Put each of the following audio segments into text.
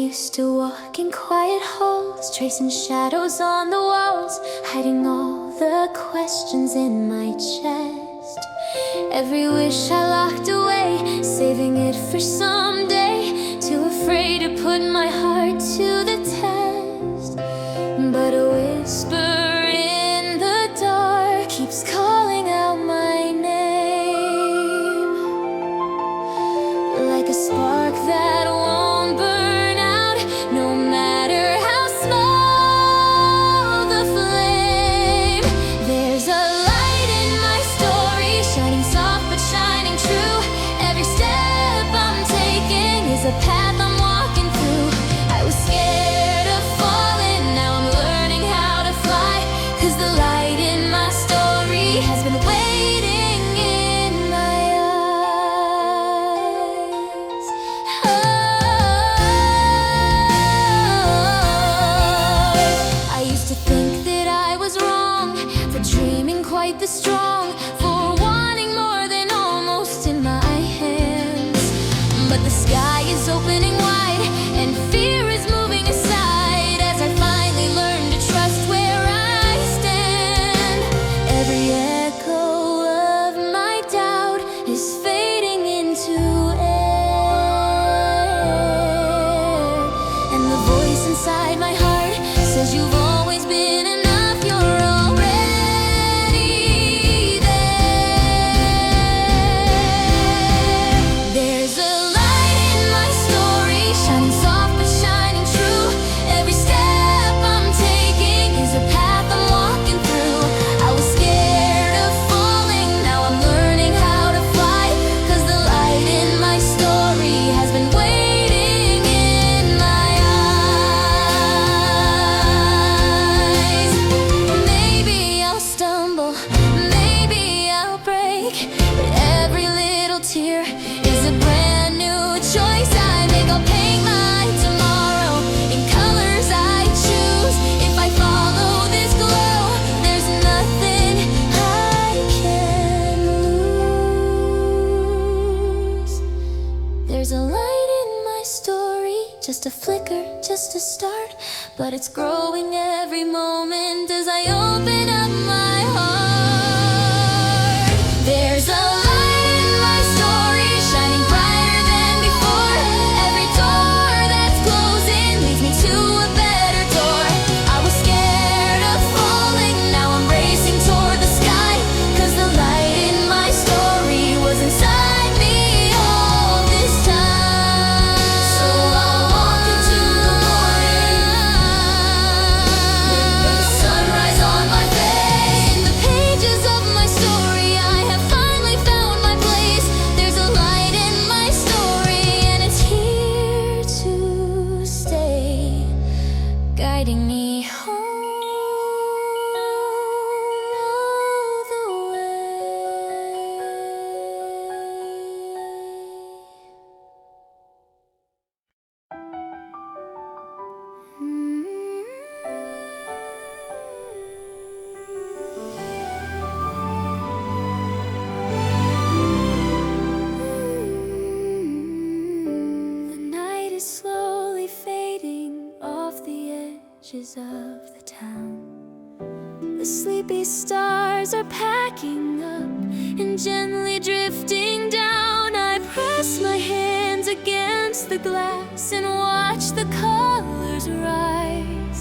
used to walk in quiet halls, tracing shadows on the walls, hiding all the questions in my chest. Every wish I locked away, saving it for someday, too afraid to put my heart to the test. But a whisper in the dark keeps calling out my name, like a spark that won't burn out, no matter how small the flame. There's a light in my story, shining soft but shining true. Every step I'm taking is a path I'm walking through. I was scared of falling, now I'm learning how to fly, 'cause the light in my story has been waiting in my eyes. I used to think that I was wrong for dreaming quite this strong, for wanting more than almost in my hands. But the sky is opening wide and fear is moving aside as I finally learn to trust where I stand. Every echo of my doubt is fading into air, and the voice inside my heart says you've always been enough, you're already there. There's a light in my story, shining soft but shining true. Every step I'm taking is a path I'm walking through. I was scared of falling, now I'm learning how to fly, 'cause the light in my story has been waiting in my eyes. Maybe I'll stumble, maybe I'll break, but every little tear is a brand new choice I make. I'll paint my tomorrow in colors I choose. If I follow this glow, there's nothing I can lose. There's a light in my story, just a flicker, just a start, but it's growing every moment as I open up my heart. There's a light in my story, shining brighter than before. Every door that's closing leads me to a better door. I was scared of falling, now I'm racing toward the sky, 'cause the light in my story was inside me all this time. So I'll walk into the morning, with the sunrise on my face. In the pages of my story, I have finally found my place. There's a light in my story, and it's here to stay, guiding me home all the way. The night is slowly fading off the edges of the town. The sleepy stars are packing up and gently drifting down. I press my hands against the glass and watch the colors rise.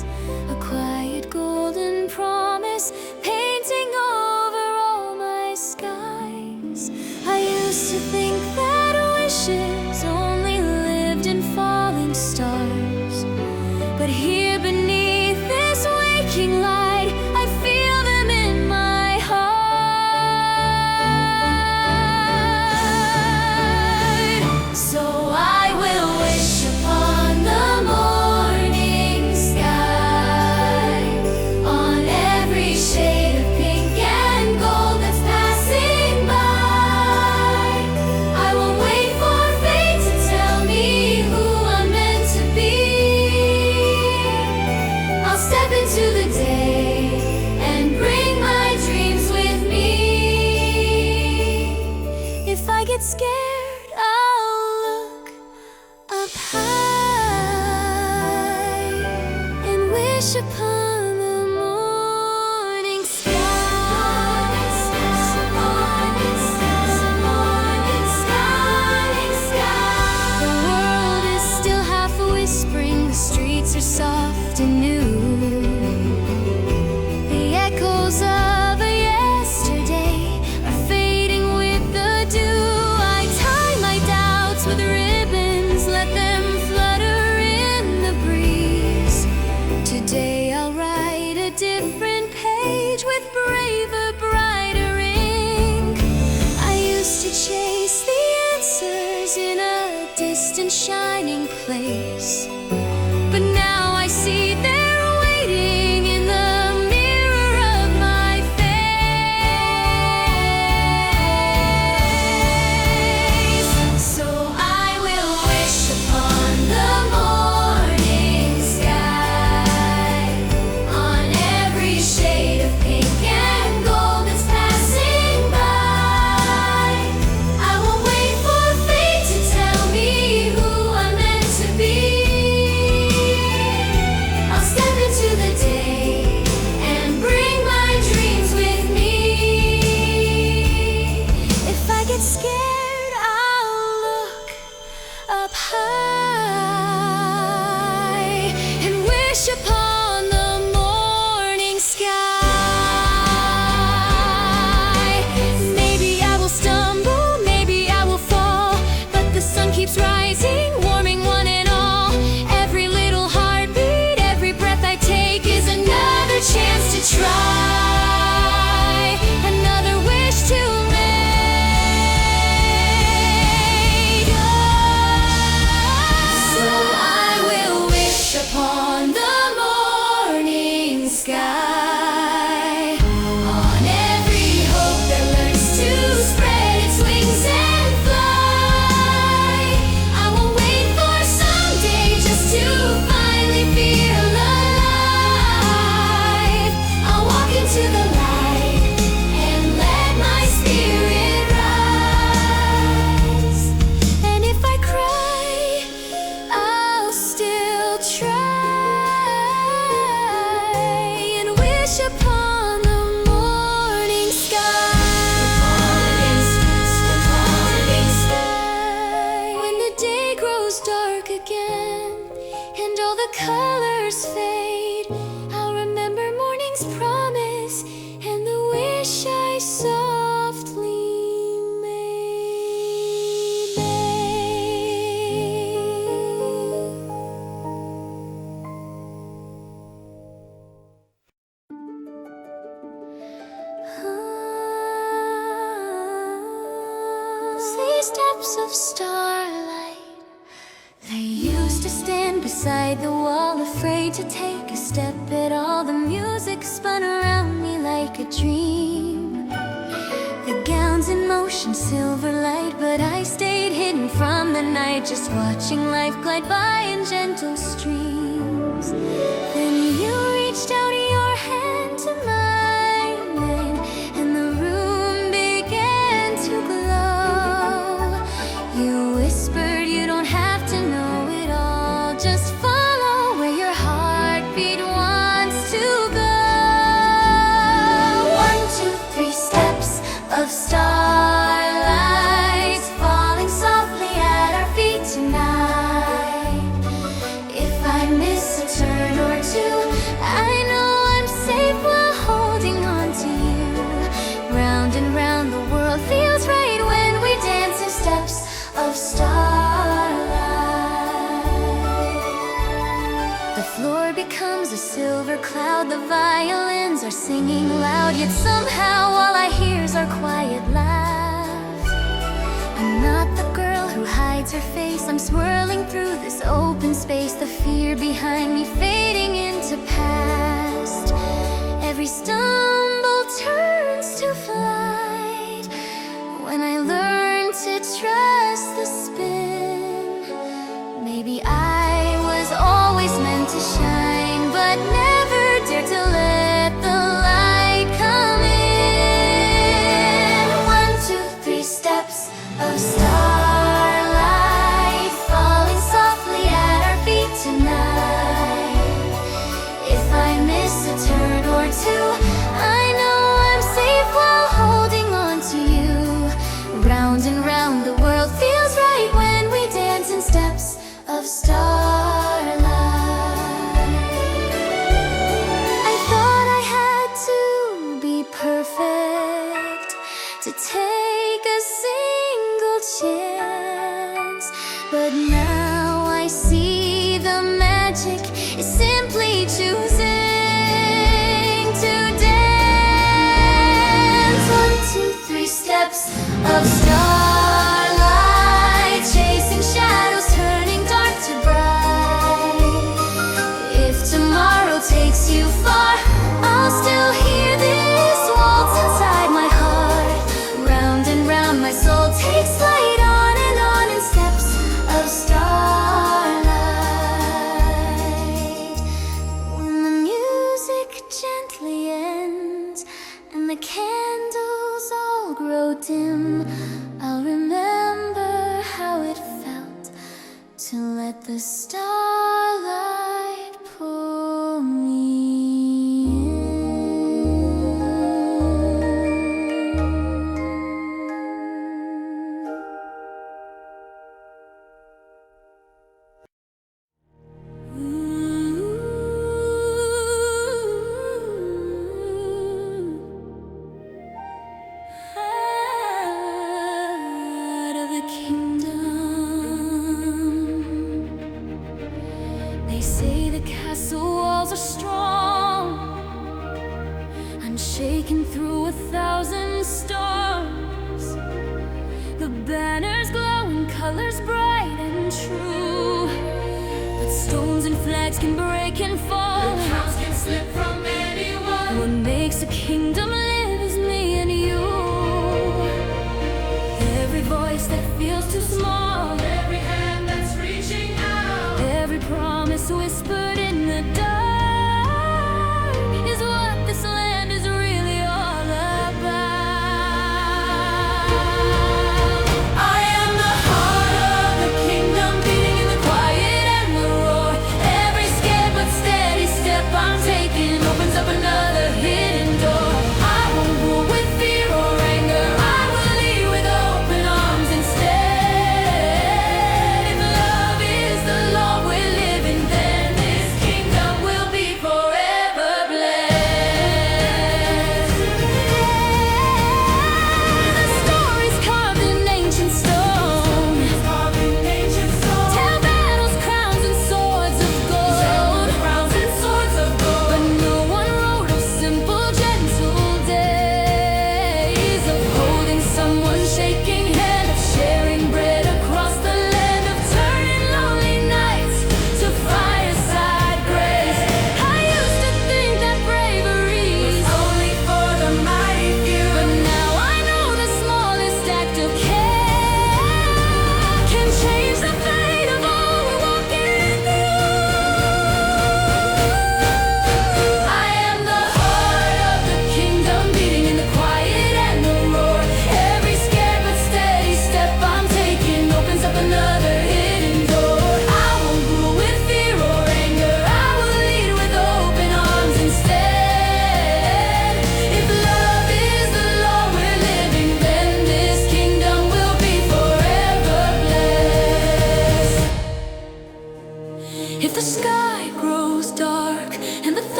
A quiet golden promise painting over all my skies. I used to think that wishes only lived in falling stars, but here beneath this waking light, I feel them in my heart. So I will wish upon the morning sky. steps of starlight. I used to stand beside the wall, afraid to take a step at all. The music spun around me like a dream. The gowns in motion, silver light, but I stayed hidden from the night, just watching life glide by in gentle streams. Then you reached out your hand to mine, and the room began to glow. You whispered, you don't have to know it all, just follow where your heartbeat wants to go. 1, 2, 3 steps of starlight falling softly at our feet tonight. If I miss a turn or two, I know I'm safe while holding on to you. Round and round the world feels right when we dance in steps of starlight. The floor becomes a silver cloud, the violins are singing loud, yet somehow all I hear is our quiet laugh. I'm not the girl who hides her face, I'm swirling through this open space, the fear behind me fading into past. Every stumble turns to flight when I learn to trust the spin. Maybe I was always meant to shine, but never dared to let the light come in. 1, 2, 3 steps of starlight falling softly at our feet tonight. If I miss a turn or two, I know I'm safe while holding on to you. Round and round the world feels right when we dance in steps of starlight. I thought I had to be perfect to take a single chance, but now I see the magic is simply choosing to dance. 1, 2, 3 steps of starlight, chasing shadows, turning dark to bright. If tomorrow takes you far, I'll still hear this waltz inside my heart. Round and round my soul takes flight, on and on in steps of starlight. When the music gently ends and the candles all grow dim, I'll remember how it felt to let the starlight pull me out of the kingdom. They say the castle walls are strong, unshaken through 1,000 storms. The banners glow in colors bright and true, but stones and flags can break and fall. The crowns can slip from anyone. What makes a kingdom live is me and you. Every voice that feels too small, every hand that's reaching out, every promise whispered in the dark is what this land is really all about. I am the heart of the kingdom, beating in the quiet and the roar. Every scared but steady step I'm taking opens up another hidden door. I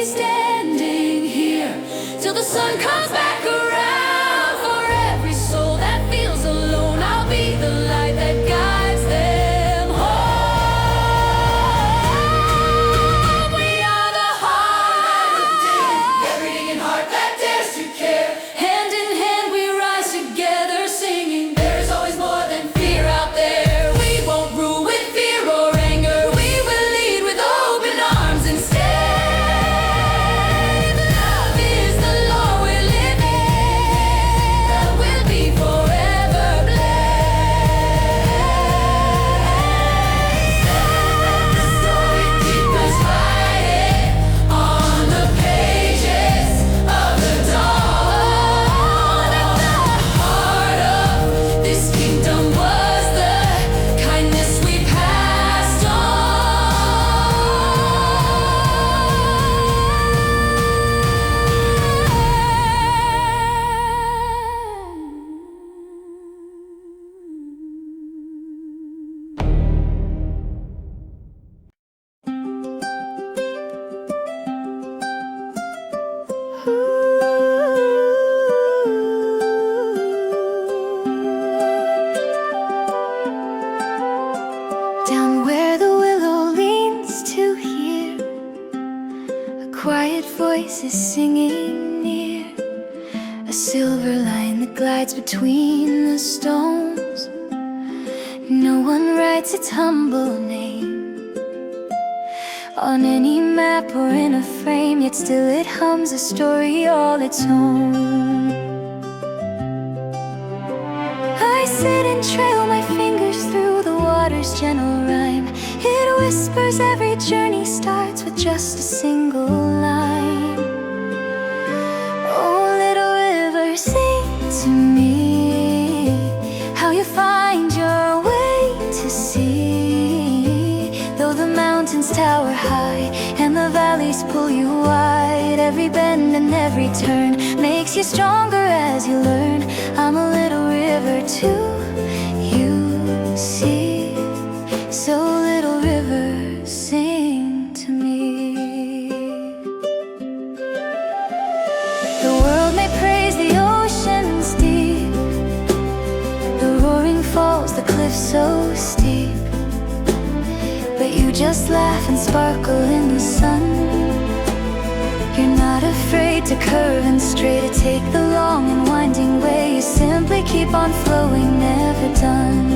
be standing here till the sun comes back around. For every soul that feels alone, I'll be the light that guides them home. We are the heart, every digging heart that dares to care. Hand in hand we rise together, singing. There's always more than fear out there. We won't rule with fear or anger. We will lead with open arms instead. Love is the law we're living, that will be forever blessed. The story deepest writing on the pages of the dawn. At the heart of this kingdom was the kindness we passed on. Down where the willow leans to hear a quiet voice is singing near, a silver line that glides between the stones. No one writes its humble name on any map or in a frame, yet still it hums a story all its own. I sit and trail my fingers through the water's gentle rhyme. It whispers every journey starts with just a single line. Oh, little river, sing to me how you find your way to sea. Though the mountains tower high and the valleys pull you wide, every bend and every turn makes you stronger as you learn. I'm a little river too, you see. So little river, sing to me. The world may praise the oceans deep, the roaring falls, the cliffs so steep, but you just laugh and sparkle in the sun. You're not afraid to curve and stray, to take the long and winding way. You simply keep on flowing, never done.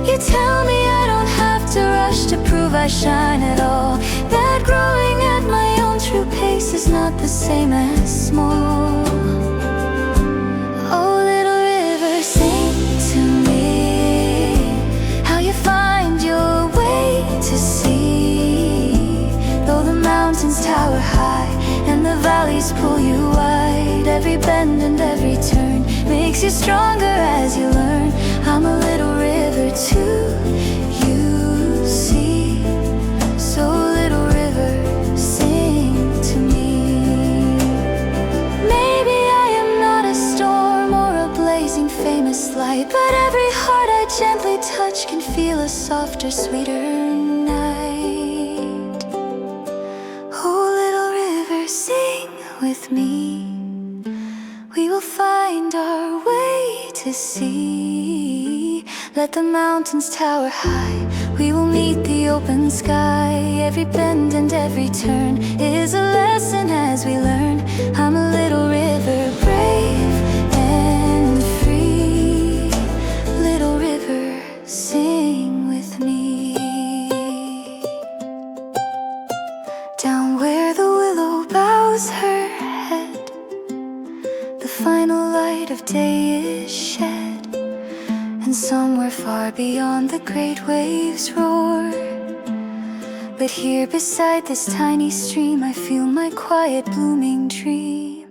You tell me I don't have to rush to prove I shine at all, that growing at my own true pace is not the same as small. Oh, little river, sing to me how you find your way to sea. Though the mountains tower high and the valleys pull you wide, every bend and every turn makes you stronger as you learn. I'm a little river too, you see. So little river, sing to me. Maybe I am not a storm or a blazing famous light, but every heart I gently touch can feel a softer, sweeter night. Oh, little river, sing with me. We will find our way to sea. Let the mountains tower high, we will meet the open sky. Every bend and every turn is a lesson as we learn. I'm a little river, brave and free. Little river, sing with me. Down where the willow bows her head, the final light of day is shed, and somewhere far beyond the great waves roar. But here beside this tiny stream I feel my quiet blooming dream,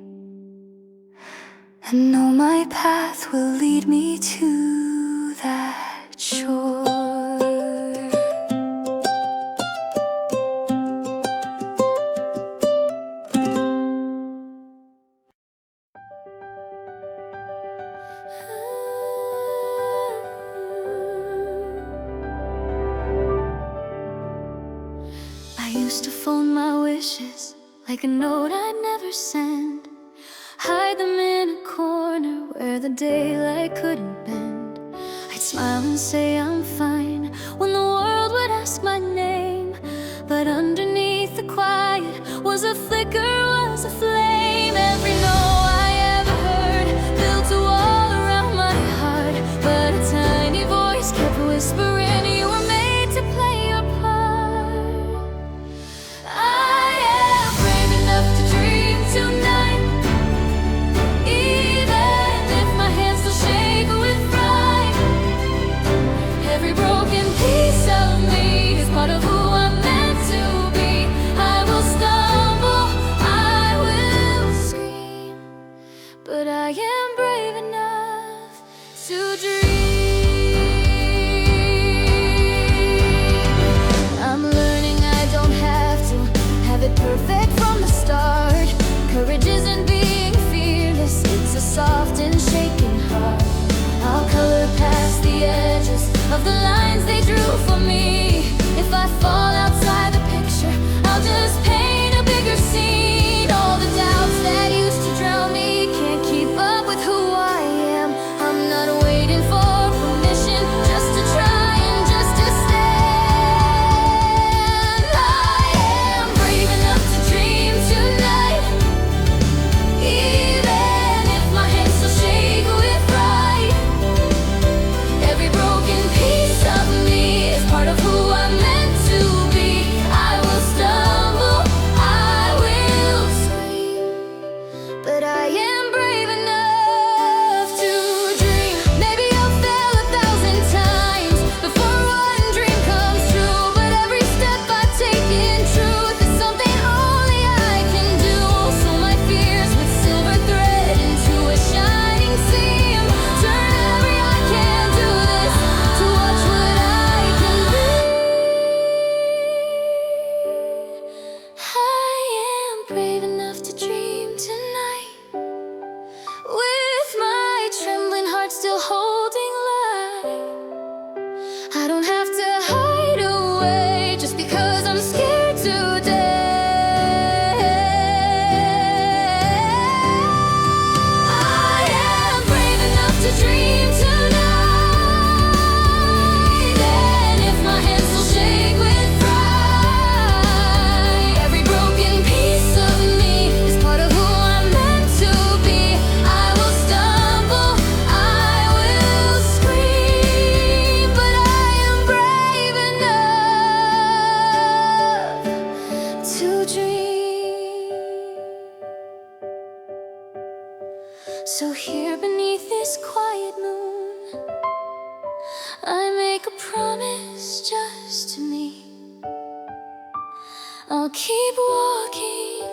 and know my path will lead me to that shore. I used to phone my wishes like a note I'd never send. Hide them in a corner where the daylight couldn't bend. I'd smile and say I'm fine when the world would ask my name. But underneath the quiet was a flicker, was a flame. Every no I ever heard built a wall around my heart, but a tiny voice kept whispering, you were made to play your part. I am brave enough to dream tonight, even if my hands still shake with fright. Every broken piece of me is part of who I'm meant to be. I will stumble, I will scream, but I am brave enough to dream. I'm learning I don't have to have it perfect from the start. Courage isn't being fearless, it's a soft and shaken heart. I'll color past the edges of the lines they drew for me. If I fall outside the picture, I'll just paint a bigger scene. All the doubts that used to drown me can't keep up with who I am. I'm not waiting for permission, just to try and just to stand. I am brave enough to dream tonight, even if my hands still shake with fright. Every broken piece of me is part of who I'm meant to be. I will stumble, I will scream, but I am brave enough to dream. Maybe I'll fail 1,000 times before one dream comes true, but every step I take in truth is something only I can do. So my fears with silver thread into a shining seam. Turn every I can do this to watch what I can be. I am brave enough to dream tonight, with my trembling heart still holding light. I don't have to hide away just because I'm scared to death. I am brave enough to dream tonight, even if my hands still shake with fright. Every broken piece of me is part of who I'm meant to be. I will stumble, I will scream, but I am brave enough to dream. So here beneath this quiet moon, I make a promise just to me. I'll keep walking,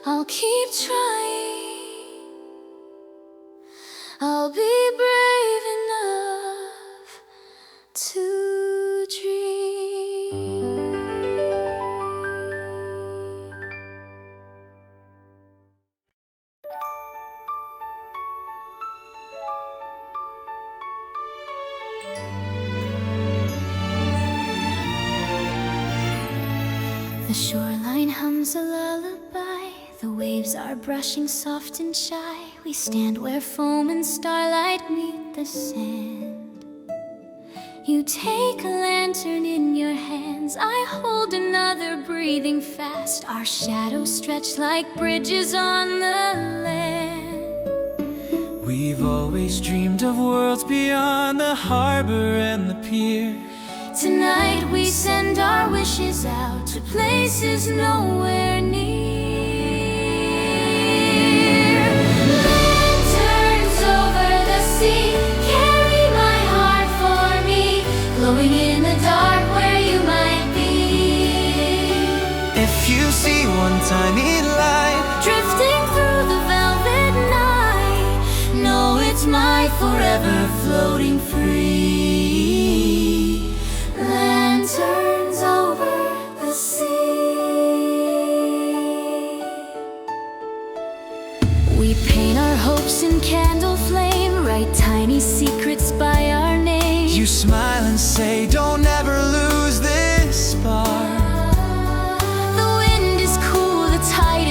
I'll keep trying. I'll be brave enough to dream. The shoreline hums a lullaby. The waves are brushing soft and shy. We stand where foam and starlight meet the sand. You take a lantern in your hands, I hold another, breathing fast. Our shadows stretch like bridges on the land. We've always dreamed of worlds beyond the harbor and the pier. Tonight we send our wishes out to places nowhere near. Lanterns over the sea, carry my heart for me, glowing in the dark where you might be. If you see one tiny light Drifting through the velvet night, know it's my forever floating free. Lanterns over the sea. We paint our hopes in candle flame, write tiny secrets by our name. you smile and say, don't ever lose this spark. The wind is cool, the tide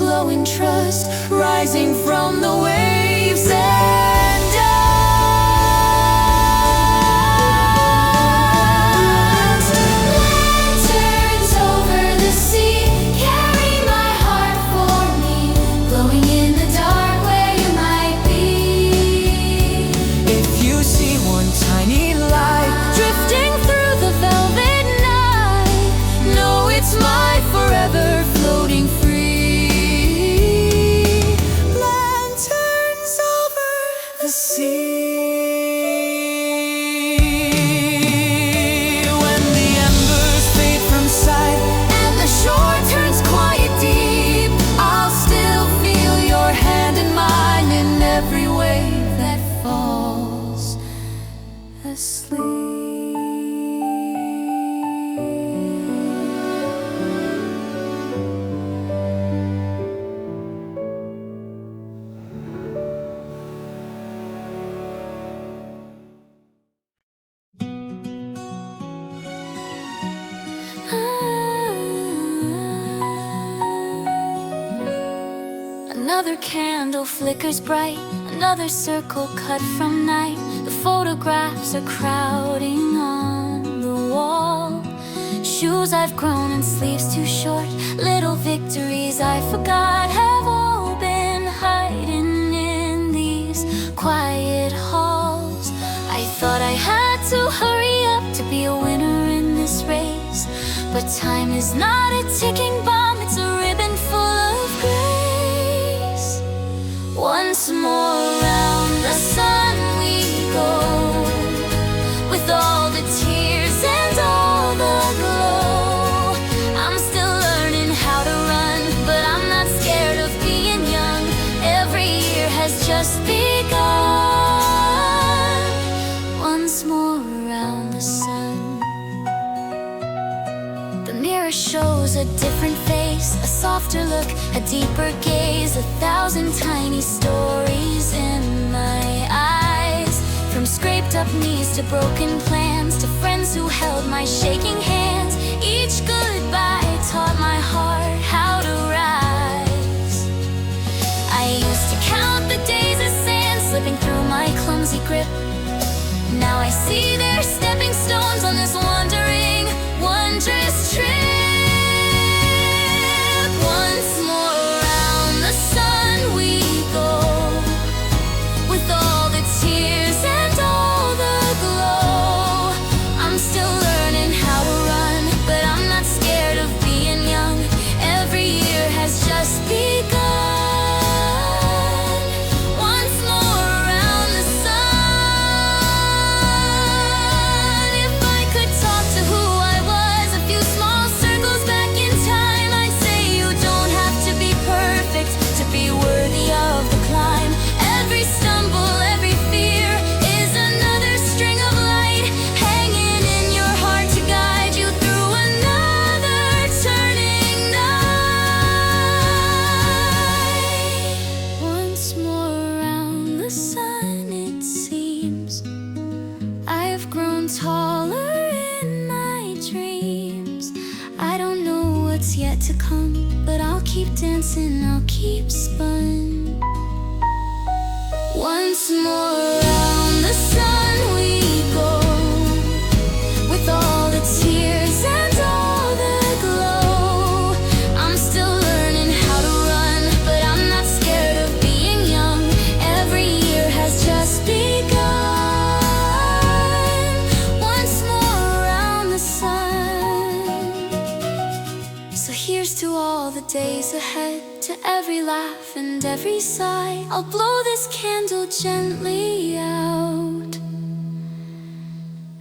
glowing trust rising from the waves and dust. Lanterns over the sea carry my heart for me, glowing in the dark where you might be. If you see one tiny light Drifting through the velvet night, know it's my forever floating free. lanterns over the sea. When the embers fade from sight And the shore turns quiet deep, I'll still feel your hand in mine in every wave that falls asleep. Another candle flickers bright, another circle cut from night. The photographs are crowding on the wall. Shoes I've grown and sleeves too short, little victories I forgot have all been hiding in these quiet halls. I thought I had to hurry up to be a winner in this race, but time is not a ticking bomb, it's a ribbon full of grace. Once more around the sun we go, with all the tears and all the glow. I'm still learning how to run, but I'm not scared of being young. Every year has just begun. Once more around the sun. The mirror shows a different face, a softer look, a deeper gaze, 1,000 tiny stories in my eyes. From scraped up knees to broken plans, to friends who held my shaking hands. Each goodbye taught my heart how to rise. I used to count the days as sand slipping through my clumsy grip. Now I see their stepping stones on this wandering, wondrous trip. Once more around the sun we go, with all the tears and all the glow. I'm still learning how to run, but I'm not scared of being young. Every year has just begun. Once more around the sun. If I could talk to who I was a few small circles back in time, I'd say you don't have to be perfect to be worthy of the climb. Every stumble, every fear is another string of light hanging in your heart to guide you through another turning night. Once more around the sun, it seems I've grown taller in my dreams. I don't know what's yet to come, but I'll keep dancing, I'll keep spun. Once more around the sun we go, with all the tears and all the glow. I'm still learning how to run, but I'm not scared of being young. Every year has just begun. Once more around the sun. So here's to all the days ahead, to every laugh and every sigh. I'll blow this candle gently out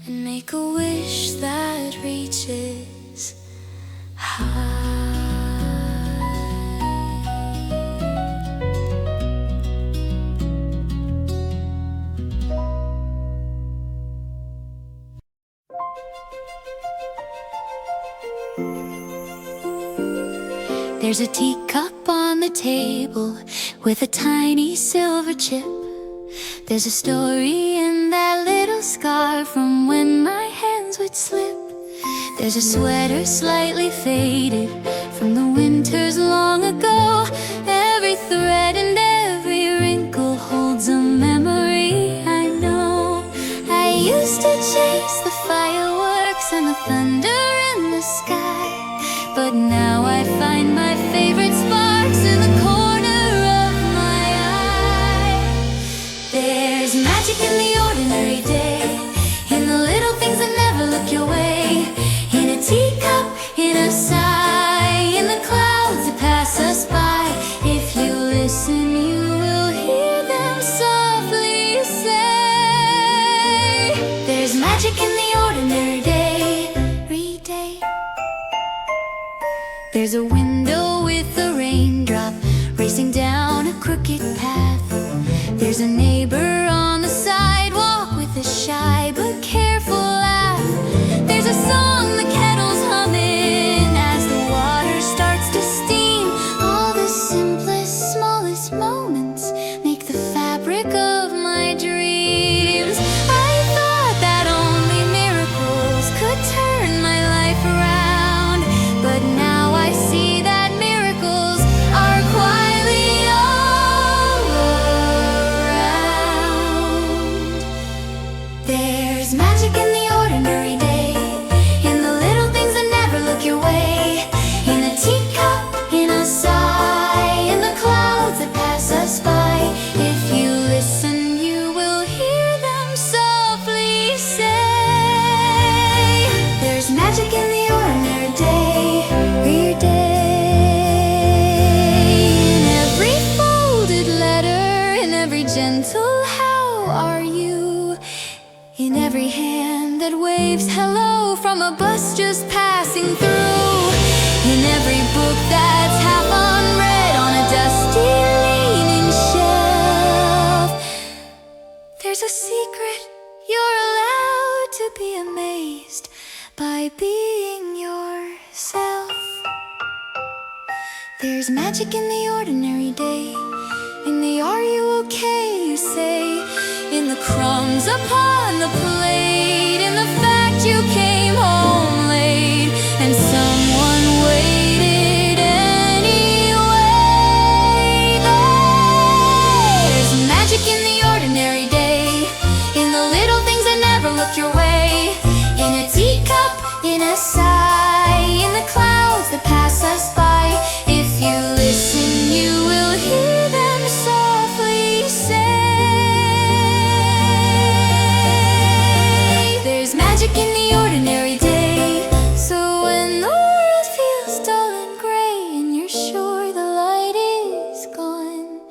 and make a wish that reaches high. There's a teacup on the table with a tiny silver chip. There's a story in that little scar from when my hands would slip. There's a sweater slightly faded from the winters long ago. Every thread and every wrinkle holds a memory I know. I used to chase the fireworks and the thunder in the sky, but now I find my favorite sparks in the corner of my eye. There's magic in the ordinary day, in the little things that never look your way, in a teacup, in a sigh, in the clouds that pass us by. If you listen, you will hear them softly say, there's magic in the ordinary day, every day. There's a window with a raindrop racing down a crooked path. There's a neighbor on the sidewalk with a shy but careful laugh. There's a song the kettle's humming as the water starts to steam. All the simplest, smallest moments make the fabric of my dreams. I thought that only miracles could turn my life around, but now I see that miracles are quietly all around. There's magic in the ordinary day, in the little things that never look your way, in a teacup, in a sigh, in the clouds that pass us by. If you listen, you will hear them softly say, there's magic in the ordinary day, every day. In every folded letter, in every gentle how are you, in every hand that waves hello from a bus just passing through, in every book that's half unread on a dusty leaning shelf. There's a secret you're allowed to be amazed by being yourself. There's magic in the ordinary day, in the are you okay you say, in the crumbs upon the plate, in the fact you came home late and someone waited anyway. There's magic in the ordinary day, in the little things that never look your way, in a teacup, in a sigh, in the clouds that pass us by. If you listen, you will hear them softly say, there's magic in the ordinary day. So when the world feels dull and gray and you're sure the light is gone,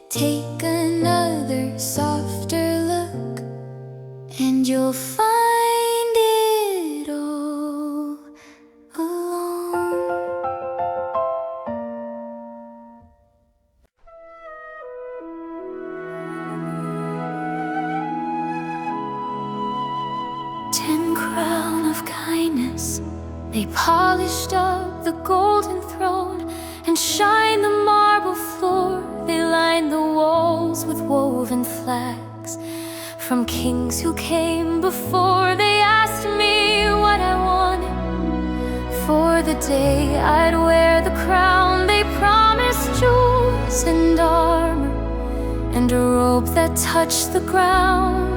take another softer look and you'll find it all alone. Ten crown of kindness, they polished up the golden throne and shined the marble floor. They lined the walls with woven flags from kings who came before. They asked me what I wanted for the day I'd wear the crown. They promised jewels and armor and a robe that touched the ground.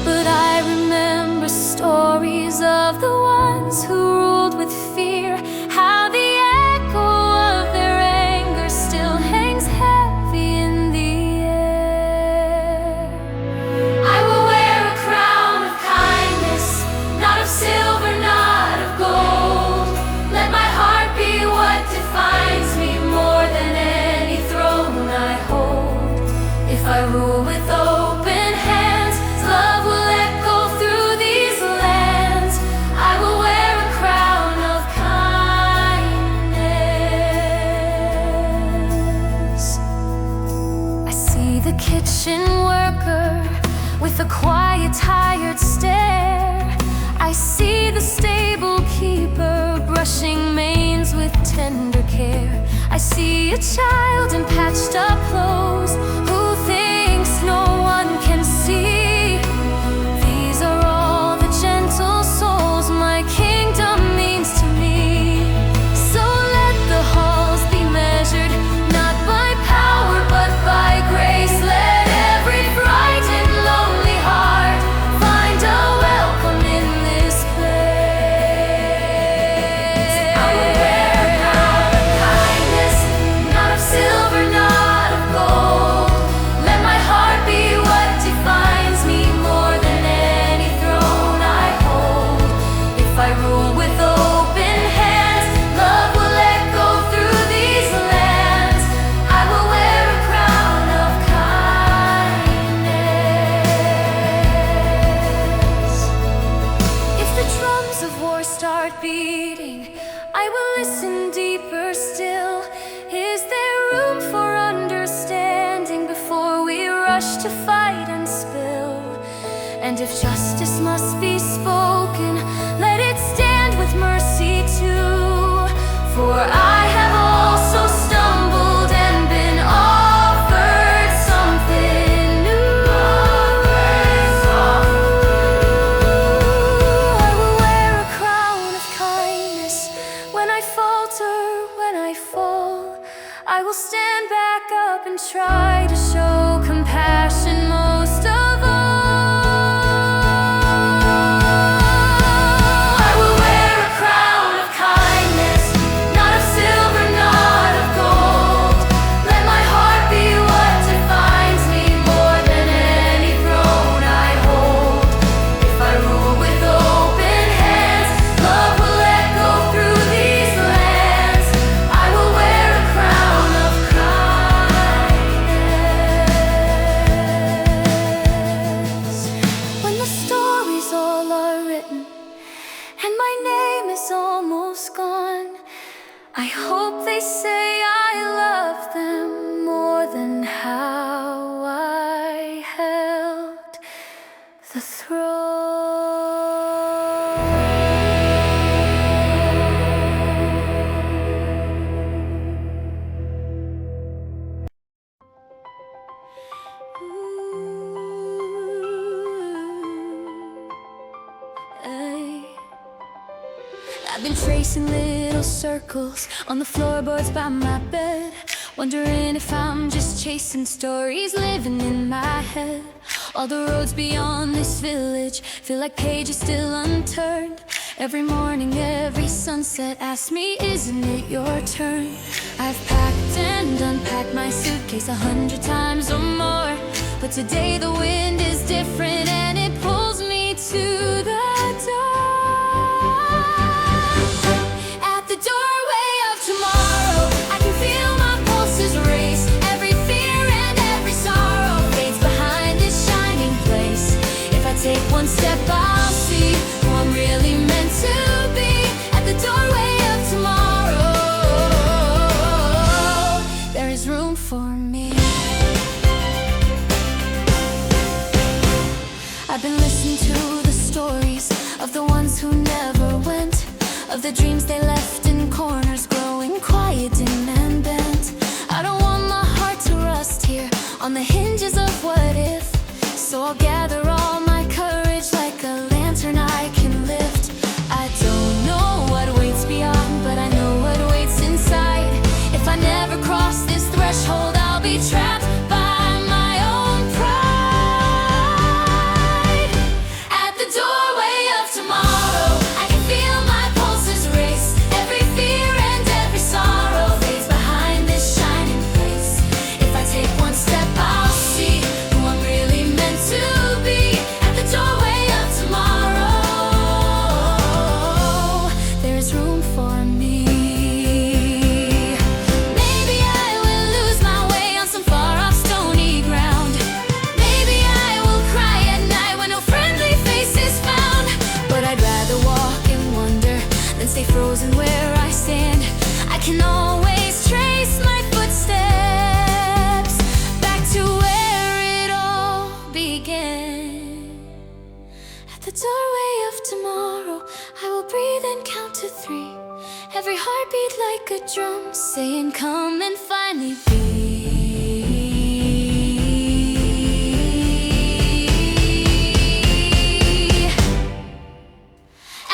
But I remember stories of the ones who ruled with fear, how the echo of their anger still hangs heavy in the air. I will wear a crown of kindness, not of silver, not of gold. Let my heart be what defines me more than any throne I hold. If I rule with open hands, love will echo through these lands. I will wear a crown of kindness. I see the kitchen worker with a quiet, tired stare. I see the stable keeper brushing manes with tender care. I see a child in patched up clothes who thinks no one can see. These are all the gentle souls my kingdom means to me. So let the And if justice must be spoken, let it stand with mercy too. For I have also stumbled and been offered something new. I will wear a crown of kindness when I falter, when I fall. I will stand back up and try to show compassion most of all. I will wear a crown of kindness, not of silver, not of gold. Let my heart be what defines me more than any throne I hold. If I rule with open hands, love will echo through these lands. I will wear a crown of kindness. When the stories all are written and my name is almost gone, I hope they say I love them more than how I held the throne. I've been tracing little circles on the floorboards by my bed, wondering if I'm just chasing stories living in my head. All the roads beyond this village feel like pages still unturned. Every morning, every sunset asks me, isn't it your turn? I've packed and unpacked my suitcase 100 times or more, but today the wind is different and it pulls me to the door. At the doorway of tomorrow, I can feel my pulses race. Every fear and every sorrow fades behind this shining place. If I take one step, I'll see who I'm really meant to be. At the doorway of tomorrow, there is room for me. I've been listening to the stories of the ones who never went, of the dreams they left in corners, growing quiet, dim and bent. I don't want my heart to rust here on the hinges of what if, so I'll gather all my courage like a lantern I can lift. I don't know what waits beyond, but I know what waits inside. If I never cross this threshold, I'll be trapped by my own pride. At the doorway of tomorrow, I can feel my pulses race. Every fear and every sorrow fades behind this shining place. If I take one step, I'll see who I'm really meant to be. At the doorway of tomorrow, there is room for me. Maybe I will lose my way on some far-off stony ground. Maybe I will cry at night when no friendly face is found. But I'd rather walk and wonder than stay frozen where I stand. I can always trace my footsteps back to where it all began. At the doorway of tomorrow, I will breathe and count to 3. Every heartbeat like a drum, saying come and find me, be.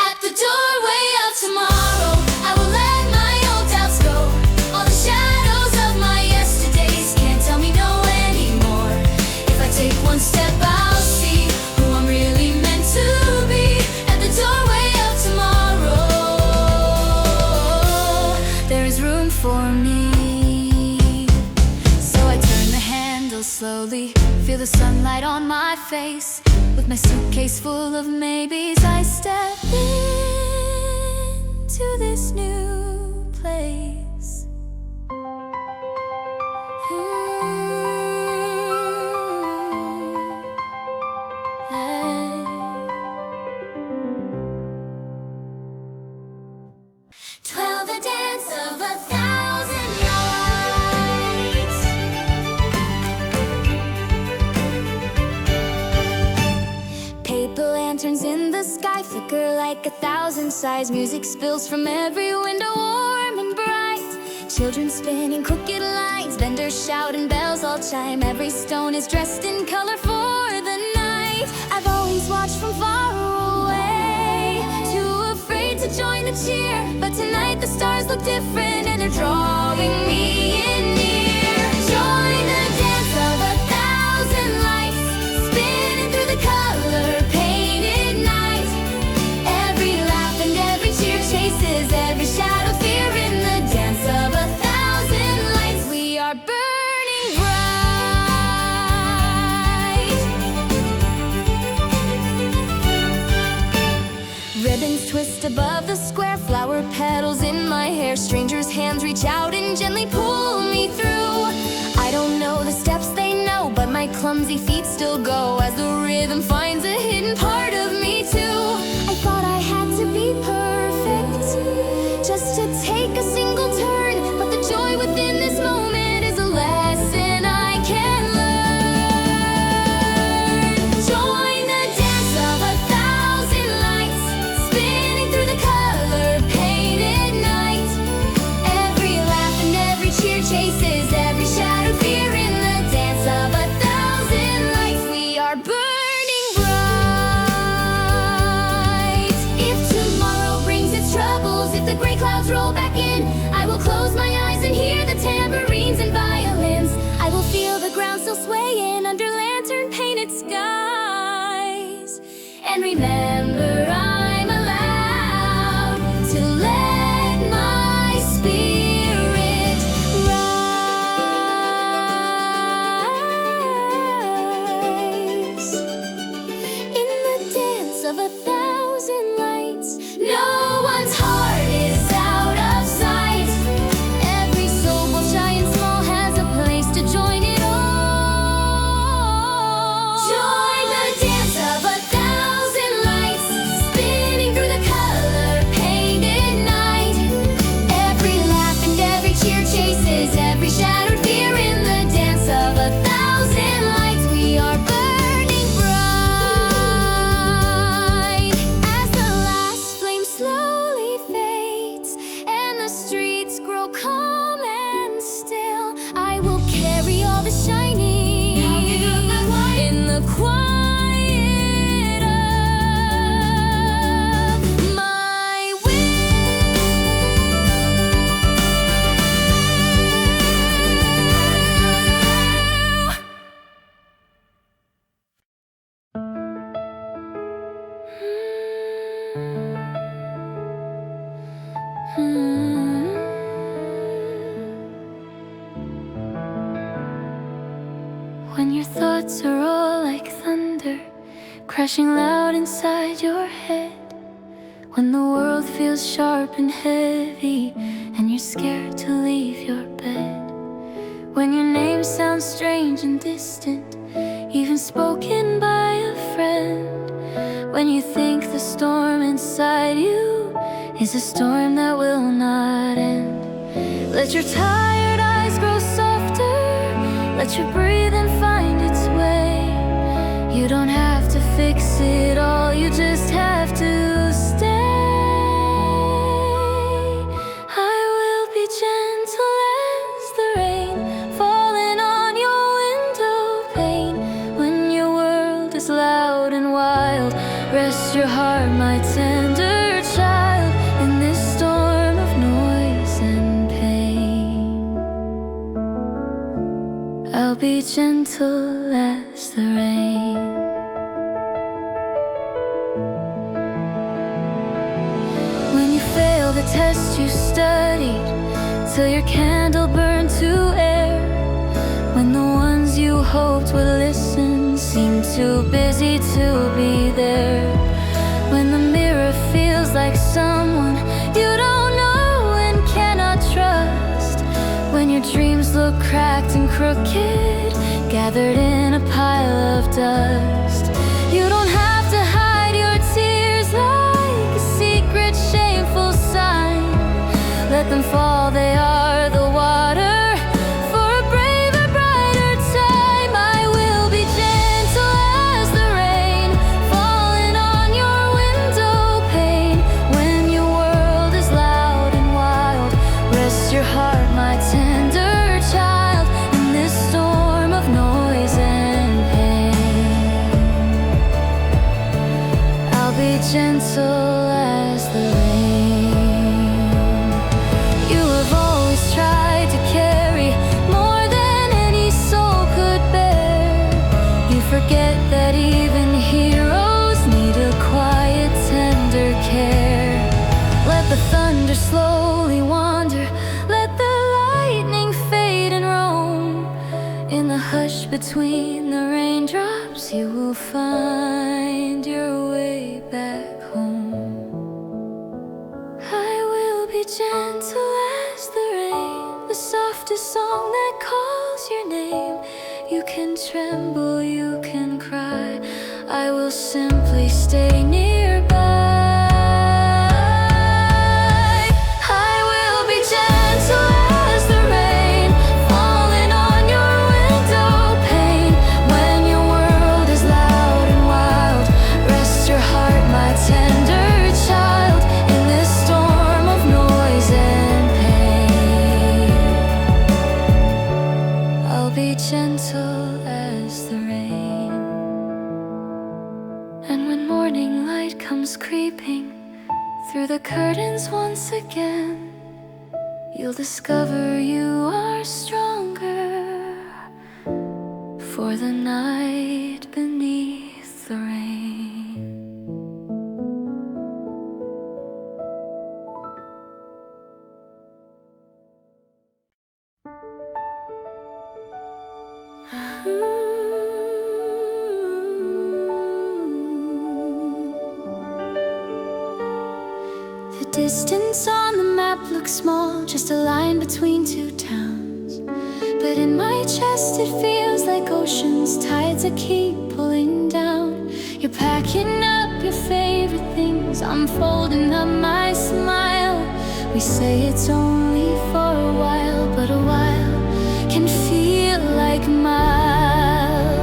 At the doorway of tomorrow, I will let my old doubts go. All the shadows of my yesterdays can't tell me no anymore. If I take one step, I'll see who I'm really meant to be. At the doorway of tomorrow, there is room for me. So I turn the handle slowly, feel the sunlight on my face. With my suitcase full of maybes, I step into this new place. Twelve, the dance of 1,000 nights. sky flicker like 1,000 sighs. Music spills from every window, warm and bright. Children spinning crooked lines, vendors shouting, bells all chime. Every stone is dressed in color for the night. I've always watched from far away, too afraid to join the cheer. But tonight the stars look different and they're drawing me in near. Join the dance of 1,000 lights, spinning through the color-painted night. Every laugh and every cheer chases every shadow, fear in the dance of 1,000 lights. We are burning bright. Ribbons twist above the square, flower petals in my hair. Strangers' hands reach out and gently pull me through. I don't know the steps they know, but my clumsy feet still go as the rhythm finds a hidden part of me too. I thought I had to be perfect, just to take a single turn, but the joy within this moment is a lesson I can learn. Join the dance of 1,000 lights, spinning through the color-painted night. Every laugh and every cheer chases every shadow, fear in the dance of 1,000 lights. We are burning bright. If tomorrow brings its troubles, if the gray clouds roll back in, I will close my eyes and hear the tambourines and violins. I will feel the ground still swaying under lantern-painted skies, and remember I'm allowed to let my spirit rise. In the dance of 1,000 lights, no one's heart is out of sight. Every soul, both shy and small, has a place to join it all. Join the dance of 1,000 lights, spinning through the color-painted night. Every laugh and every cheer chases every shadowed fear in the dance of 1,000 lights. We are burning bright as the last flame slowly fades and the streets grow calm and still. I will carry all the shining in the quiet of my will. When your thoughts are all like thunder, crashing loud inside your head. When the world feels sharp and heavy and you're scared to leave your bed. When your name sounds strange and distant, even spoken by a friend. When you think the storm inside you is a storm that will not end. Let your tired eyes grow softer, let your breathing find its way. You don't have to fix it all, you just have to stay. I will be gentle as the rain falling on your window pane. When your world is loud and wild, rest your heart, my tender child, in this storm of noise and pain. I'll be gentle as the rain. When you fail the test you studied, till your candle burned to air. When the ones you hoped would listen seem too busy to be there. When the mirror feels like someone you don't know and cannot trust. When your dreams look cracked and crooked, gathered in a pile of dust. You don't have to hide your tears like a secret shameful sign. Let them fall, they are the water for a braver, brighter time. I will be gentle as the rain falling on your window gentle as the rain. You have always tried to carry more than any soul could bear. You forget that even heroes need a quiet, tender care. Let the thunder slowly wander, let the lightning fade and roam. In the hush between the raindrops, you will find your way back home. I will be gentle as the rain, the softest song that calls your name. You can tremble, you can cry, I will simply stay nearby. I will be gentle as the rain, falling on your window pane. When your world is loud and wild, rest your heart, my tender child, in this storm of noise and pain. I'll be gentle as the rain. And when morning light comes creeping through the curtains once again, you'll discover you are stronger for the night beneath the rain. The distance on the map looks small, just a line between two towns. But in my chest it feels like oceans, tides that keep pulling down. You're packing up your favorite things, I'm folding up my smile. We say it's only for a while, but a while can feel like miles.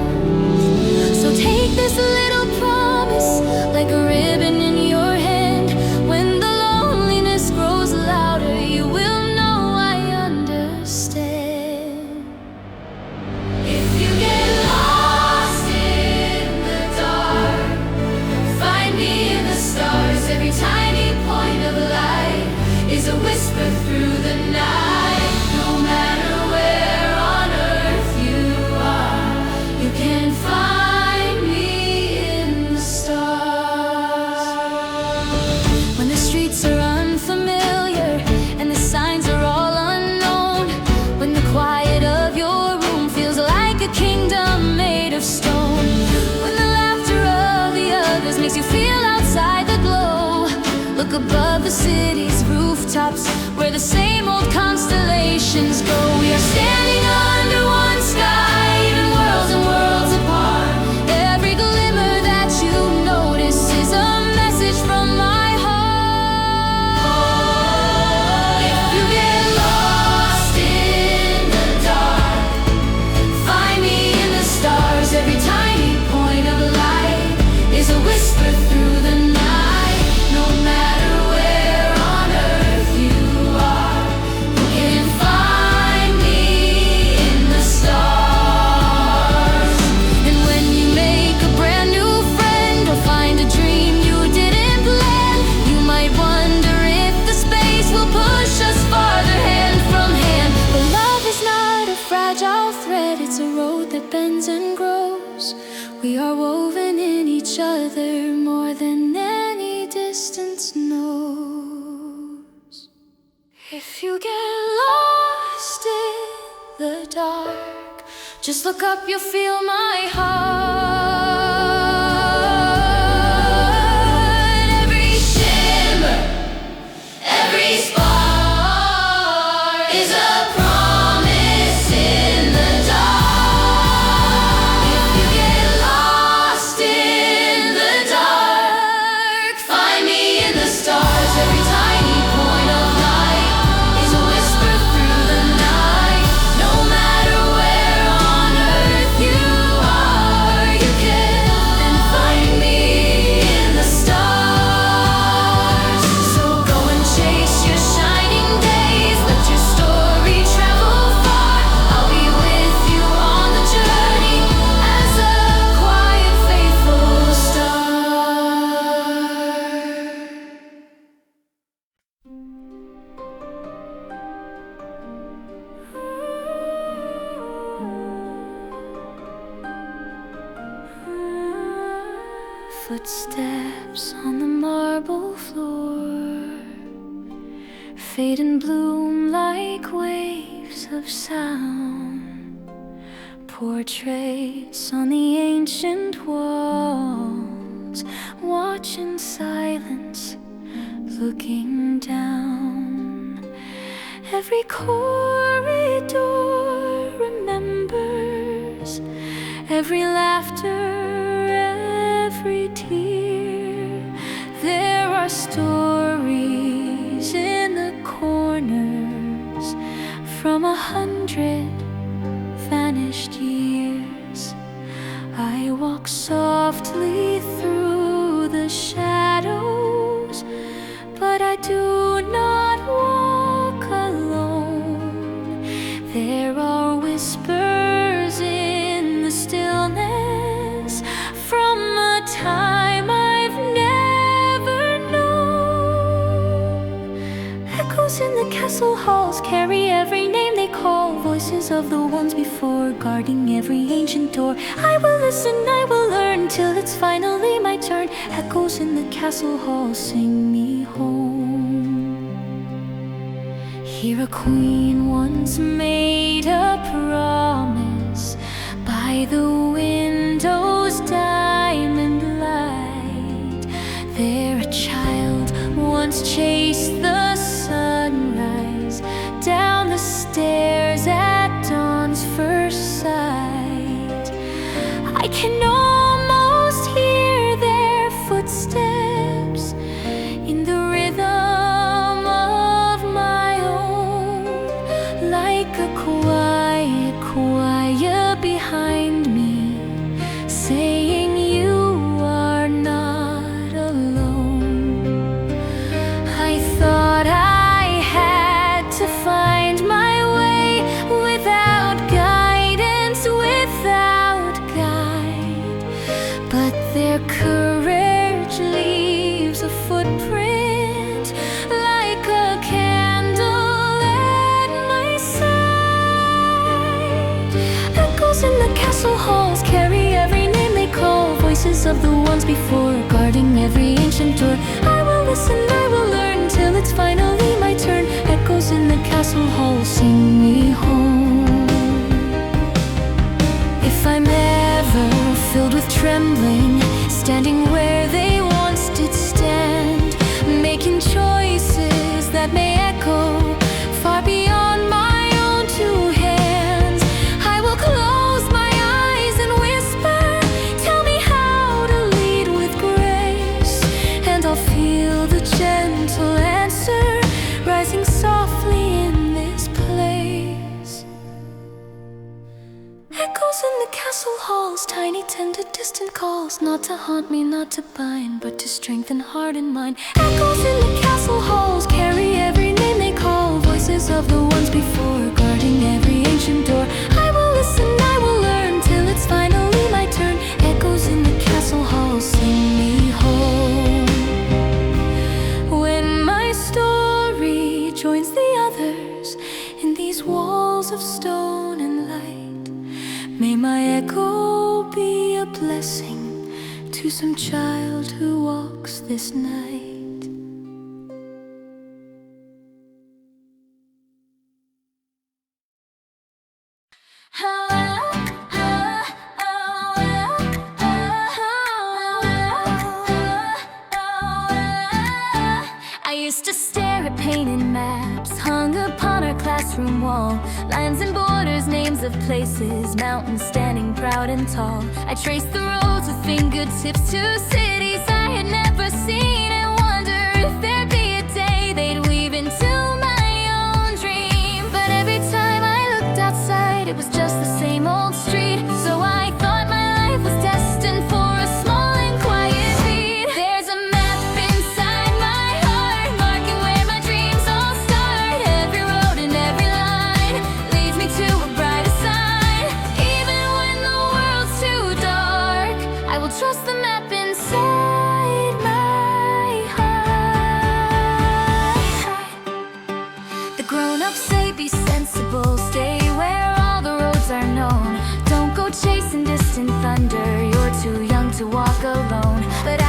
So take this little promise, like a ribbon in your hand. When the loneliness grows louder, you will know I understand. If you get lost in the dark, find me in the stars. Every tiny point of light is a whisper through the night. No matter where on earth you are, you can find me in the stars. When the streets are unfamiliar and the signs are all unknown, when the quiet of your room feels like a kingdom made of stone, when the laughter of the others makes you feel outside the glow, look above the city's rooftops where the same old constellations go. We are standing under one sky, even worlds and worlds apart. Every glimmer that you notice is a message from my heart. If you get lost in the dark, find me in the stars. Every tiny point of light is a whisper through the night. No matter where on earth you are, you can find me in the stars. And when you make a brand new friend or find a dream you didn't plan, you might wonder if the space will push us farther hand from hand. But love is not a fragile thread, it's a road that bends and grows. We are woven in each other more than any distance knows. If you get lost in the dark, just look up, you'll feel my heart. Every shimmer, every spark is a promise in the dark. If you get lost in the dark, find me in the stars. Every tiny point of light is a whisper through the night. No matter where on earth you are, you can Footsteps on the marble floor fade and bloom like waves of sound. Portraits on the ancient walls, watch in silence, looking down. Every corridor remembers, every laughter, every tear. There are stories in the corners from 100 vanished years. I walk softly through the shadows, but I do not walk alone. There are whispers in the stillness from a time I've never known. Echoes in the castle halls carry every name they call, voices of the ones before, guarding every ancient door. I will listen, I will learn, till it's finally my turn. Echoes in the castle halls sing me home. Here a queen once made a promise by the window's diamond light. There a child once chased the sunrise down the stairs at dawn's first sight. I can almost hear their footsteps in the rhythm of my own, like a quiet choir behind me, saying you are not alone. I thought I had to find my way without guidance, without guide, but their courage leaves a footprint like a candle at my side. Echoes in the castle halls carry every name they call, voices of the ones before, guarding every ancient door. I will listen, I will learn, till it's finally my turn. Echoes in the castle halls sing me home. If I'm ever filled with trembling, standing where they once did stand, making choices that may echo far beyond my own two hands, I will close my eyes and whisper, tell me how to lead with grace, and I'll feel the gentle answer rising softly in this place. Echoes in the castle halls, tiny, tender, distant calls, not to haunt me, not to bind, but to strengthen heart and mind. Echoes in the castle halls carry every name they call, voices of the ones before, guarding every ancient door. I will listen, I will learn, till it's finally my turn. Echoes in the castle halls sing me home. When my story joins the others in these walls of stone and light, may my echo be a blessing to some child who walks this night. I used to stare at painted maps hung upon our classroom wall, lines and borders, names of places, mountains standing proud and tall. I traced the roads with fingertips to cities I had never seen, and wonder if there'd be a day they'd weave into my own dream. But every time I looked outside, it was just the same old street. So I thought my life was destined for a small and quiet beat. There's a map inside my heart, marking where my dreams all start. Every road and every line leads me to a brighter side. Even when the world's too dark, I will trust the map inside my heart. The grown-ups say be sensible, stay where all the roads are known. Don't go chasing distant thunder, you're too young to walk alone. But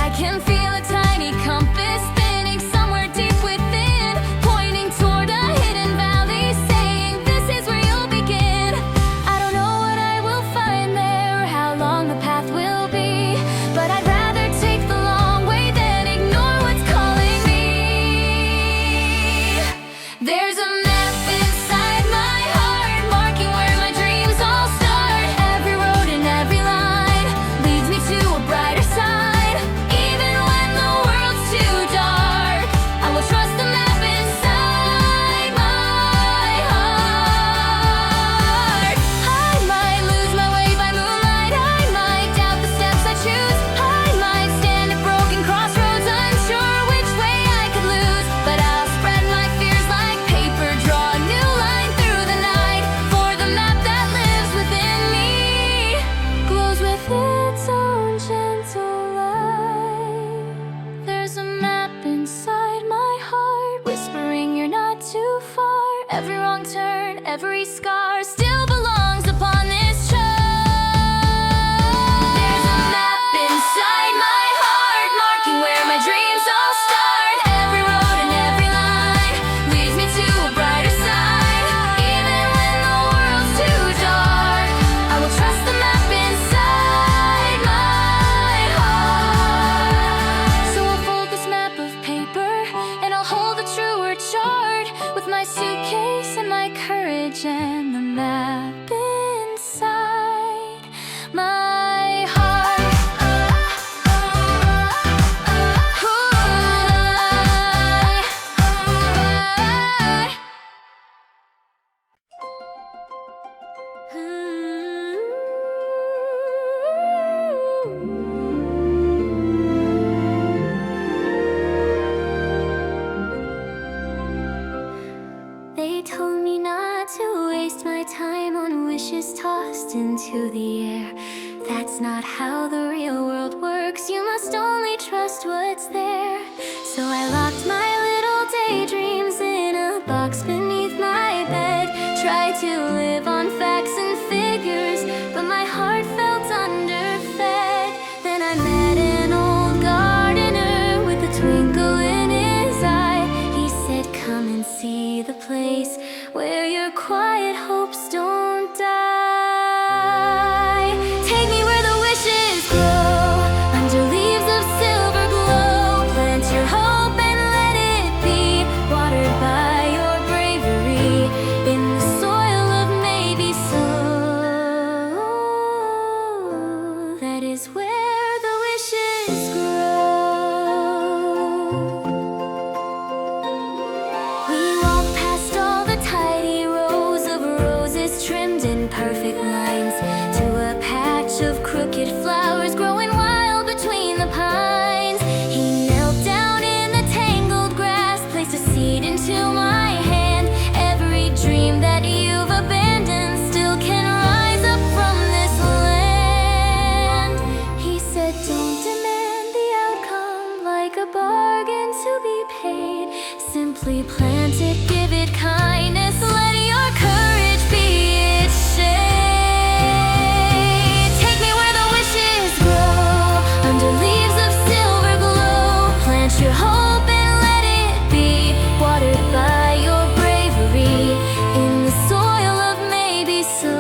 just what's there. So I locked my little daydreams in a box beneath my bed. Tried to live on facts and figures, but my heart felt underfed. Then I met an old gardener with a twinkle in his eye. He said, come and see the place where your quiet hopes don't die. Take me where the wishes grow, under leaves of silver glow. Plant your hope and let it be watered by your bravery in the soil of maybe so. That is where the wishes grow. We walk past all the tidy rows of roses trimmed in perfect lines to a patch of crooked flowers growing wild between the pines. He knelt down in the tangled grass, placed a seed into my hand. Every dream that you've abandoned still can rise up from this land. He said, don't demand the outcome like a bargain to be paid. Simply plant it, give it kindness, let your courage be its shade. Take me where the wishes grow, under leaves of silver glow. Plant your hope and let it be watered by your bravery in the soil of maybe so.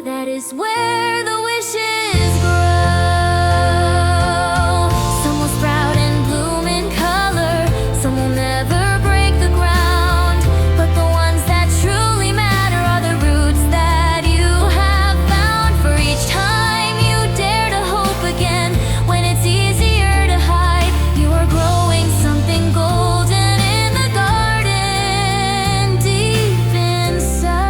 That is where the wishes grow. Some will sprout and bloom in color, some will never break the ground. But the ones that truly matter are the roots that you have found. For each time you dare to hope again, when it's easier to hide, you are growing something golden in the garden deep inside.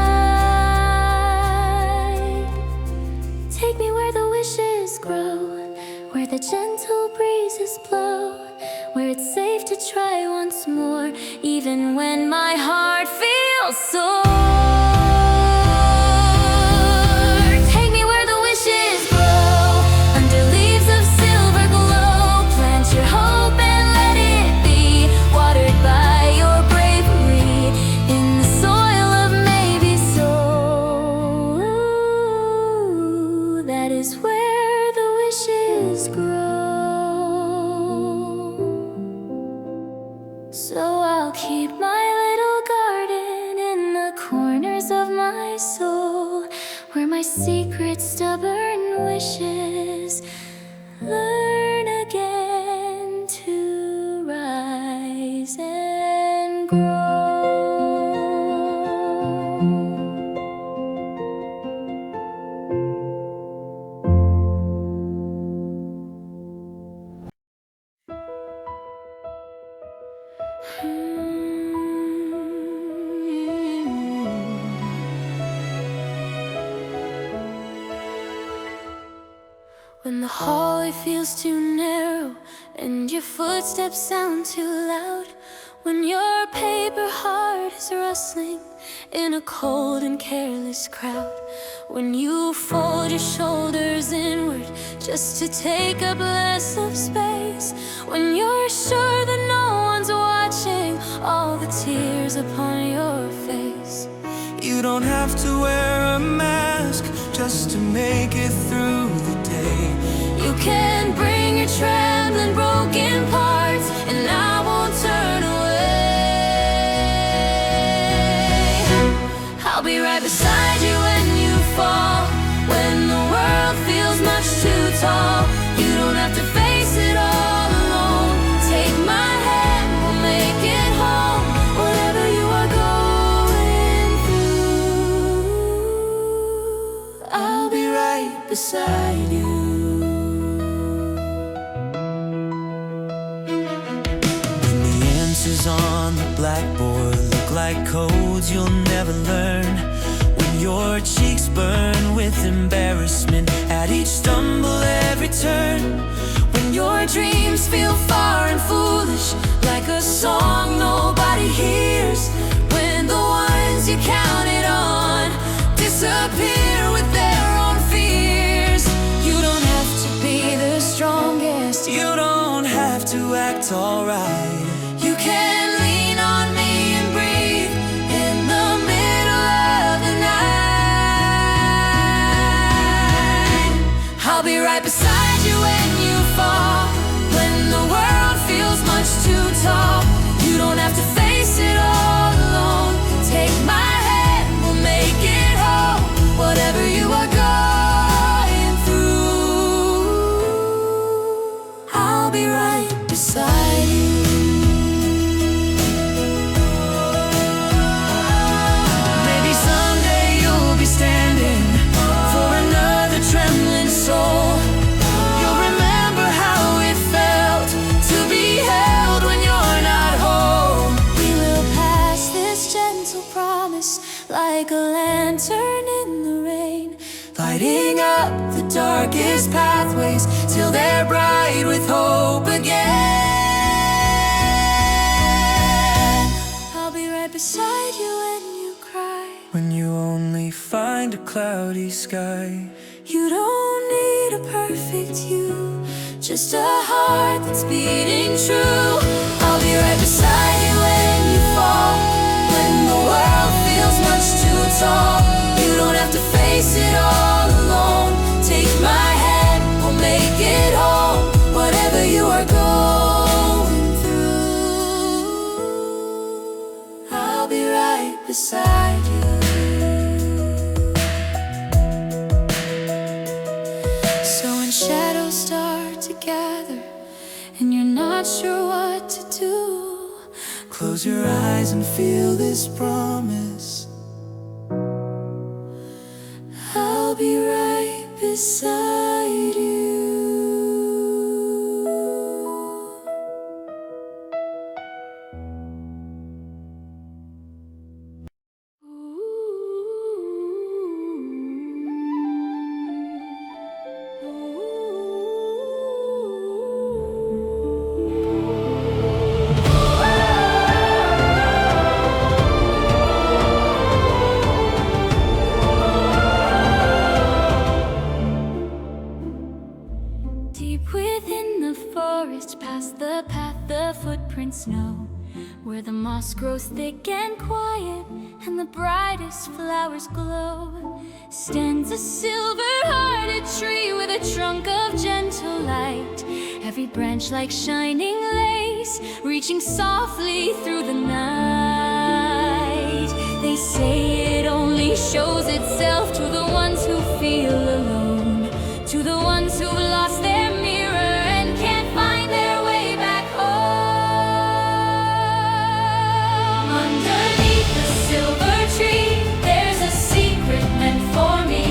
Take me where the wishes grow, where the gentle breezes blow, where it's safe to try once more, even when my heart feels sore. Take me where the wishes grow, under leaves of silver glow. Plant your hope and let it be watered by your bravery in the soil of maybe so. That is where the wishes grow. So I'll keep my little garden in the corners of my soul, where my secret stubborn wishes learn again to rise and grow. When the hallway feels too narrow and your footsteps sound too loud, when your paper heart is rustling in a cold and careless crowd, when you fold your shoulders inward just to take up less of space, when you're sure that no one's watching all the tears upon your face. You don't have to wear a mask just to make it through the day. You can bring your trembling broken parts, and I won't turn away. I'll be right beside you when you fall, when the world feels much too tall. You don't have to face it all alone. Take my hand, we'll make it home. Whatever you are going through, I'll be right beside you. On the blackboard look like codes you'll never learn, when your cheeks burn with embarrassment at each stumble, every turn, when your dreams feel far and foolish like a song nobody hears, when the ones you counted on disappear with their own fears. You don't have to be it's alright. You can lean on me and breathe in the middle of the night. I'll be right beside you when you fall, when the world feels much too tall. You don't have to face it all alone. Take my hand, we'll make it whole. Whatever you are going through, I'll be right beside you. Maybe someday you'll be standing for another trembling soul. You'll remember how it felt to be held when you're not whole. We will pass this gentle promise like a lantern in the rain, Lighting up the darkest pathways till they're bright with hope again. I'll be right beside you when you cry. When you only find a cloudy sky, You don't need a perfect you, just a heart that's beating true. I'll be right beside you when you fall, when the world feels much too tall. You don't have to face it all alone. Take my hand, we'll make it whole. Whatever you are going through, I'll be right beside you. So when shadows start to gather and you're not sure what to do, Close your eyes and feel this promise. I'll be right beside you. Deep within the forest, past the path the footprints know, where the moss grows thick and quiet and the brightest flowers glow, stands a silver-hearted tree with a trunk of gentle light, every branch like shining lace, reaching softly through the night. They say it only shows itself to the ones who feel alone, to the ones who've lost their mirror and can't find their way back home. Underneath the silver tree, there's a secret meant for me.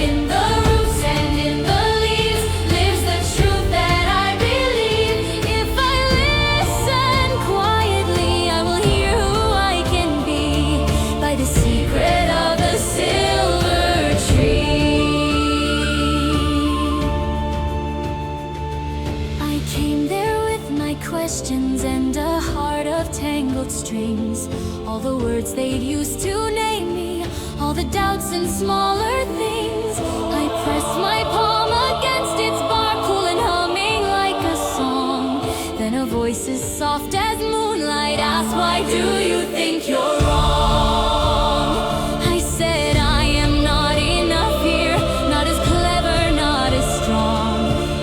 In the roots and in the leaves lives the truth that I believe. If I listen quietly, I will hear who I can be by the secret of the silver tree. I came there with my questions and a heart of tangled strings, all the words they'd used to name me, all the doubts and smaller things. I pressed my palm against its bark, cool and humming like a song. Then a voice as soft as moonlight asked, why do you think you're wrong? I said I am not enough here, not as clever, not as strong.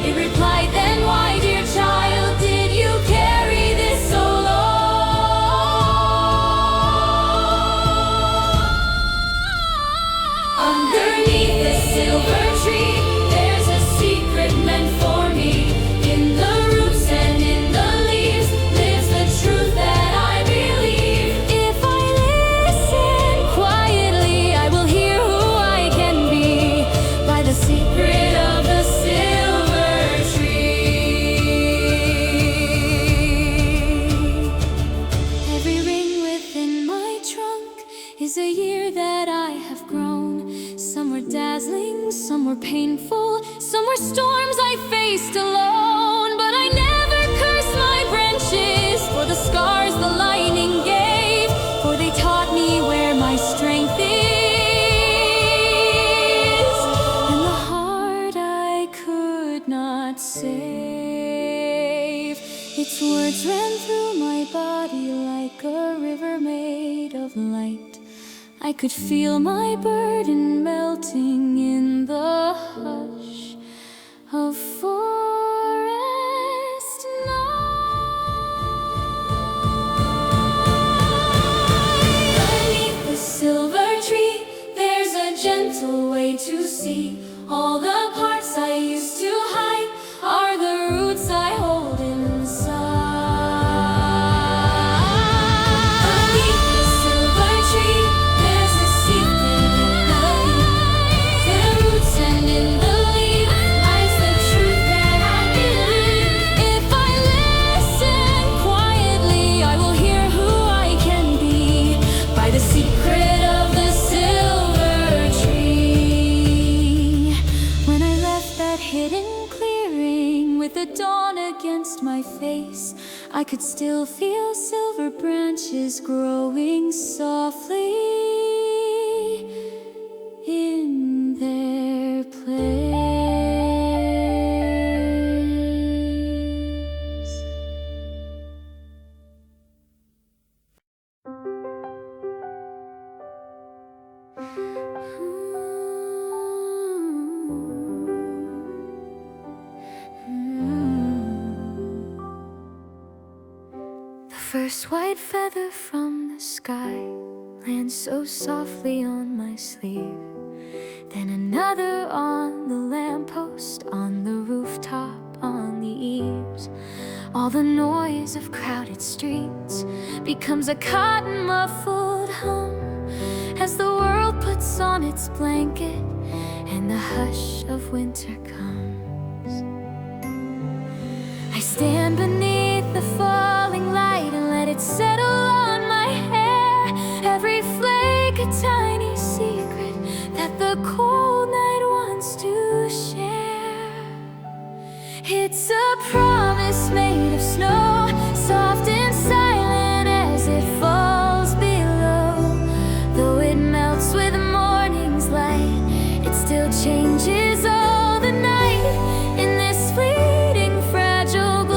It replied, then why, dear child, did you carry this so long? Underneath the silver tree, there's a secret meant for me. In the roots and in the leaves lives the truth that I believe. If I listen quietly, I will hear who I can be by the secret of the silver tree. Every ring within my trunk is a year that I have grown. Some were dazzling, some were painful, some were storms I faced alone. But I never cursed my branches for the scars the lightning gave, for they taught me where my strength is, and the heart I could not save. Its words ran through my body like a river made of light. I could feel my burden melting in the hush of forest night. Beneath the silver tree, there's a gentle way to see. All the parts I used to hide are the roots I hold inside. Beneath the silver tree, there's a secret in the leaf. The roots and in the leaf lies the truth that I believe. If I listen quietly, I will hear who I can be by the secret of the silver tree. When I left that hidden clearing with the dawn against my face, I could still feel silver branches growing softly in their place. The first white feather from the sky lands so softly on my sleeve. Then another on the lamppost, on the rooftop, on the eaves. All the noise of crowded streets becomes a cotton muffled hum as the world puts on its blanket and the hush of winter comes. I stand beneath the falling light and let it settle on my hair. Every flake a tiny secret that the cold night wants to share. It's a promise made of snow, soft and silent as it falls below. Though it melts with morning's light, it still changes all the night in this fleeting fragile glow.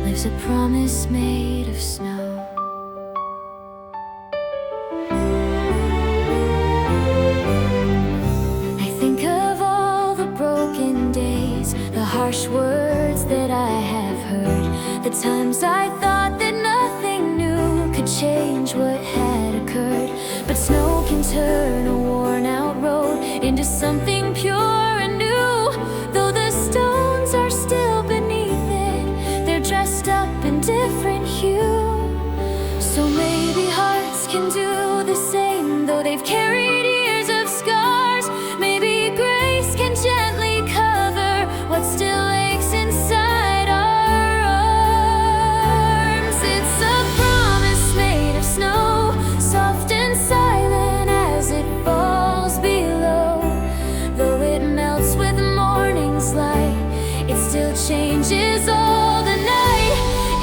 Lives a promise made of snow. I think of all the broken days, the harsh words that I have heard, the times I thought that nothing new could change what had occurred. But snow can turn a worn out road into something pure and new. Though the stones are still beneath it, they're dressed up in different hue. So maybe hearts can do the same, though they've carried years of scars. Maybe grace can gently cover what still aches inside our arms. It's a promise made of snow, soft and silent as it falls below. Though it melts with morning's light, it still changes all the night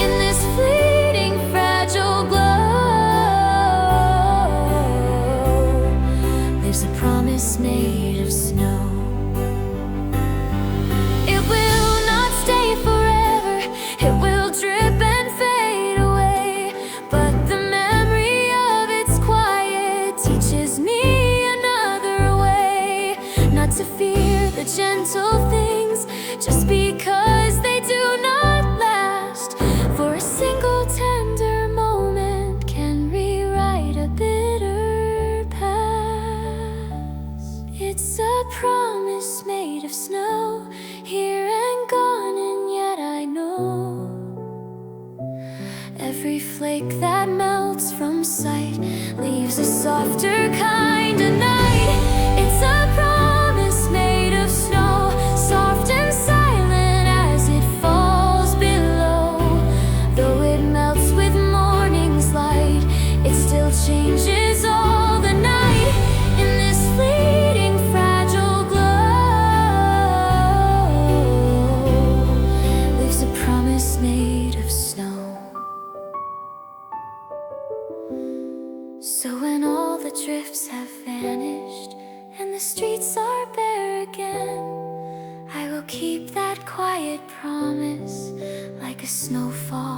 in this fleeting fragile glow. There's a promise made of snow. It will not stay forever, it will drip and fade away. But the memory of its quiet teaches me another way. Not to fear the gentle things just because they do not last. For a single tender moment can rewrite a bitter past. It's a promise made of snow, here and gone, and yet I know every flake that melts from sight leaves a softer kind of night. It's a promise made of snow, soft and silent as it falls below. Though it melts with morning's light, it still changes all the night in this fleeting fragile glow. Lives a promise made of snow. So when all the drifts have vanished and the streets are bare again, I will keep promise, like a snowfall